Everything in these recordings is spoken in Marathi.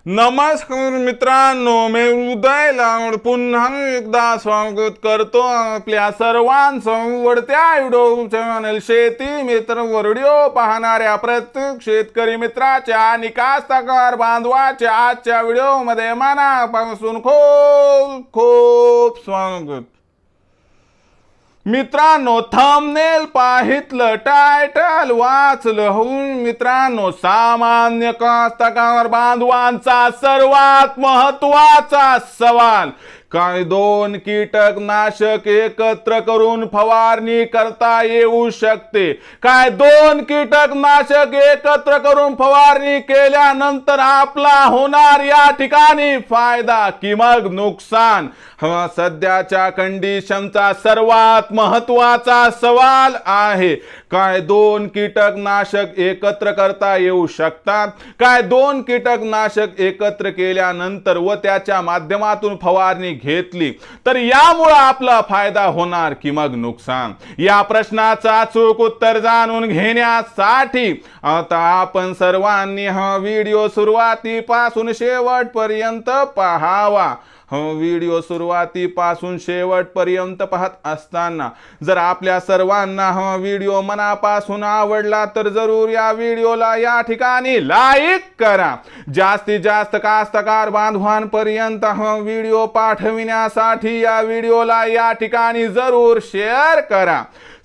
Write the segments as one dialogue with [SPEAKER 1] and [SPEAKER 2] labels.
[SPEAKER 1] नमस्कार मित्रांनो, मी उदय लाड पुन्हा एकदा स्वागत करतो आपल्या सर्वांचं आवडत्या युट्यूब चॅनल शेती मित्र व्हिडिओ पाहणाऱ्या प्रत्येक शेतकरी मित्राच्या आणि कास्तकार बांधवाच्या आजच्या व्हिडिओमध्ये मनापासून खूप खूप स्वागत। मित्रांनो, थंबनेल पाहितलं, टायटल वाचलं होऊन मित्रांनो, सामान्य कास्तकार बांधवांचा सर्वात महत्त्वाचा सवाल, काय दोन कीटकनाशक एकत्र करून फवारणी करता येऊ शकते? काय दोन कीटकनाशक एकत्र करून फवारणी केल्यानंतर आपला होणार या ठिकाणी फायदा की मग नुकसान? हा सध्याच्या कंडिशनचा सर्वात महत्त्वाचा सवाल आहे। काय दोन कीटकनाशक एकत्र करता येऊ शकतात? काय दोन कीटकनाशक एकत्र केल्यानंतर व त्याच्या माध्यमातून फवारणी घेतली तर यामुळे आपला फायदा होणार की मग नुकसान? या प्रश्नाचा अचूक उत्तर जाणून घेण्यासाठी आता आपण सर्वांनी हा व्हिडिओ सुरुवातीपासून शेवटपर्यंत पाहावा। व्हिडिओ सुरुवातीपासून शेवटपर्यंत पाहत असताना जर आपल्या सर्वांना हा व्हिडिओ मनापासून आवडला तर जरूर या व्हिडिओला या ठिकाणी लाईक करा। जास्तीत जास्त कास्तकार बांधवांपर्यंत हा व्हिडिओ पाठविण्यासाठी या व्हिडिओला या ठिकाणी जरूर शेअर करा।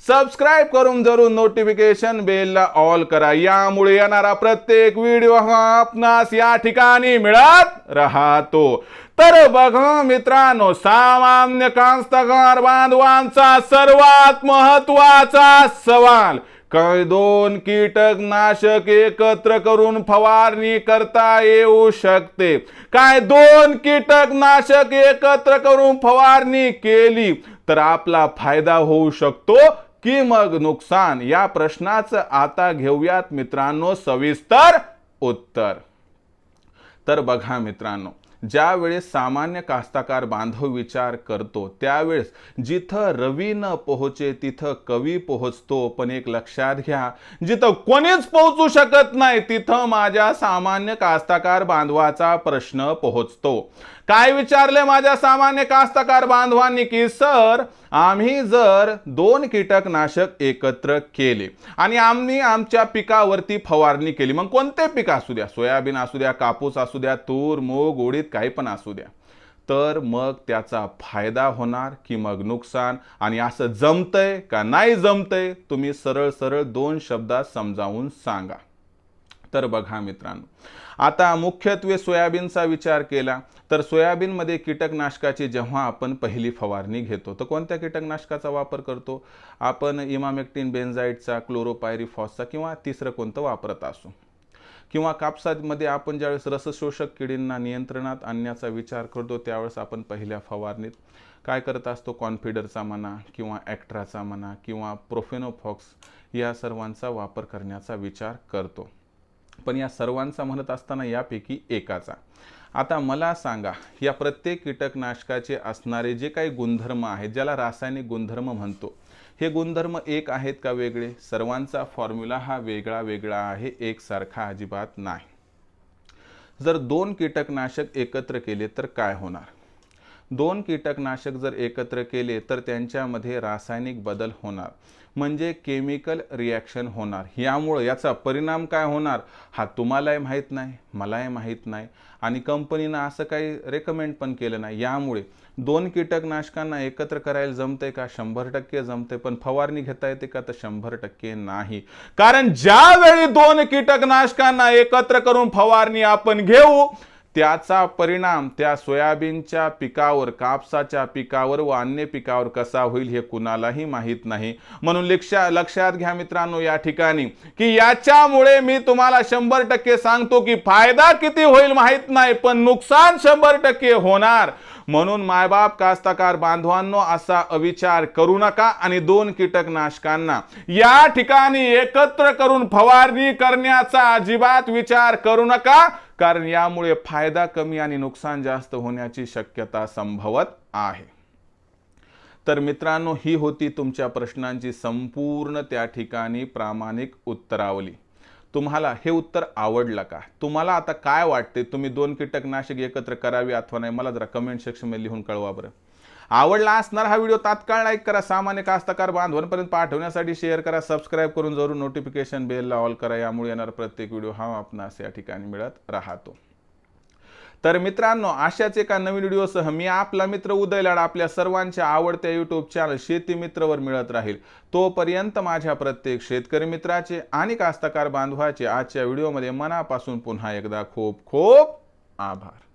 [SPEAKER 1] सबस्क्राइब करून जरूर नोटिफिकेशन बेलला ऑल करा, यामुळे येणारा प्रत्येक व्हिडिओ आपणास या ठिकाणी मिळत राहतो। तर बघा मित्रांनो, सामान्य कास्तकार बांधवांचा सर्वात महत्त्वाचा सवाल, काय दोन कीटकनाशक एकत्र करून फवारणी करता येऊ शकते? काय दोन कीटकनाशक एकत्र करून फवारणी केली तर आपला फायदा होऊ शकतो की मग नुकसान? या प्रश्नाचं आता घेऊयात मित्रांनो सविस्तर उत्तर। तर बघा मित्रांनो, ज्या वेळेस सामान्य कास्तकार बांधव विचार करतो त्यावेळेस जिथं रवी न पोहोचे तिथं कवी पोहोचतो। पण एक लक्षात घ्या, जिथं कोणीच पोहोचू शकत नाही तिथं माझ्या सामान्य कास्तकार बांधवाचा प्रश्न पोहोचतो। काय विचारले माझ्या सामान्य कास्तकार बांधवांनी की सर, आम्ही जर दोन कीटकनाशक एकत्र केले आणि आम्ही आमच्या पिकावरती फवारणी केली, मग कोणते पीक असू द्या, सोयाबीन असू द्या, कापूस असू द्या, तूर मूग उडीद काही पण असू द्या, तर मग त्याचा फायदा होणार की मग नुकसान? आणि असं जमतंय का नाही जमतंय? तुम्ही सरळ सरळ दोन शब्दात समजावून सांगा। तर बघा मित्रांनो, आता मुख्यत्वे सोयाबीनचा विचार केला तर सोयाबीनमध्ये कीटकनाशकाची जेव्हा आपण पहिली फवारणी घेतो तर कोणत्या कीटकनाशकाचा वापर करतो आपण? इमामेक्टिन बेंझाइडचा, क्लोरोपायरिफॉसचा किंवा तिसरं कोणतं वापरत असू। किंवा कापसामध्ये आपण ज्यावेळेस रसशोषक किडींना नियंत्रणात आणण्याचा विचार करतो त्यावेळेस आपण पहिल्या फवारणीत काय करत असतो? कॉन्फिडरचा म्हणा किंवा ॲक्ट्राचा म्हणा किंवा प्रोफेनोफॉक्स या सर्वांचा वापर करण्याचा विचार करतो। पण या सर्वांचा म्हणत असताना यापैकी एकाचा। आता मला सांगा, या प्रत्येक कीटकनाशकाचे असणारे जे काही गुणधर्म आहेत, ज्याला रासायनिक गुणधर्म म्हणतो, हे गुणधर्म एक आहेत का वेगळे? सर्वांचा फॉर्म्युला हा वेगळा वेगळा आहे, एकसारखा अजिबात नाही। जर दोन कीटकनाशक एकत्र केले तर काय होणार? दोन कीटकनाशक जर एकत्र केले तर त्यांच्यामध्ये रासायनिक बदल होणार, म्हणजे केमिकल रिॲक्शन होणार। यामुळे याचा परिणाम काय होणार हा तुम्हालाही माहीत नाही, मलाही माहीत नाही आणि कंपनीनं असं काही रेकमेंड पण केलं नाही। यामुळे दोन कीटकनाशकांना एकत्र करायला जमते का? 100% जमते, पण फवारणी घेता येते का? तर 100% नाही। कारण ज्यावेळी दोन कीटकनाशकांना एकत्र करून फवारणी आपण घेऊ त्याचा परिणाम त्या सोयाबीनच्या पिकावर, कापसाच्या पिकावर व अन्य पिकावर कसा होईल हे कुणालाही माहीत नाही। म्हणून लक्षात घ्या मित्रांनो या ठिकाणी की याच्यामुळे मी तुम्हाला 100% सांगतो की फायदा किती होईल माहीत नाही, पण नुकसान 100% होणार। म्हणून मायबाप कास्तकार बांधवांनो, असा अविचार करू नका आणि दोन कीटकनाशकांना या ठिकाणी एकत्र करून फवारणी करण्याचा अजिबात विचार करू नका, कारण यामुळे फायदा कमी आणि नुकसान जास्त होण्याची शक्यता संभवत आहे। तर मित्रांनो, ही होती तुमच्या प्रश्नांची संपूर्ण त्या ठिकाणी प्रामाणिक उत्तरावली। तुम्हाला हे उत्तर आवडलं का? तुम्हाला आता काय वाटते, तुम्ही 2 कीटकनाशक एकत्र करावी अथवा नाही? मला जरा कमेंट सेक्शनमध्ये लिहून कळवा बरं. आवडला असणार हा व्हिडिओ तात्काळ लाईक करा, सामान्य कास्तकार बांधवांपर्यंत पाठवण्यासाठी शेअर करा, सबस्क्राईब करून जरूर नोटिफिकेशन बेलला ऑल करा, यामुळे येणारा प्रत्येक व्हिडिओ हा आपणास या ठिकाणी मिळत राहतो. तर मित्रांनो, अशाच एका नवीन व्हिडिओसह मी आपला मित्र उदय लाड आपल्या सर्वांच्या आवडत्या यूट्यूब चॅनल शेती मित्रवर मिळत राहील. तोपर्यंत माझ्या प्रत्येक शेतकरी मित्राचे आणि कास्तकार बांधवाचे आजच्या व्हिडिओमध्ये मनापासून पुन्हा एकदा खूप खूप आभार.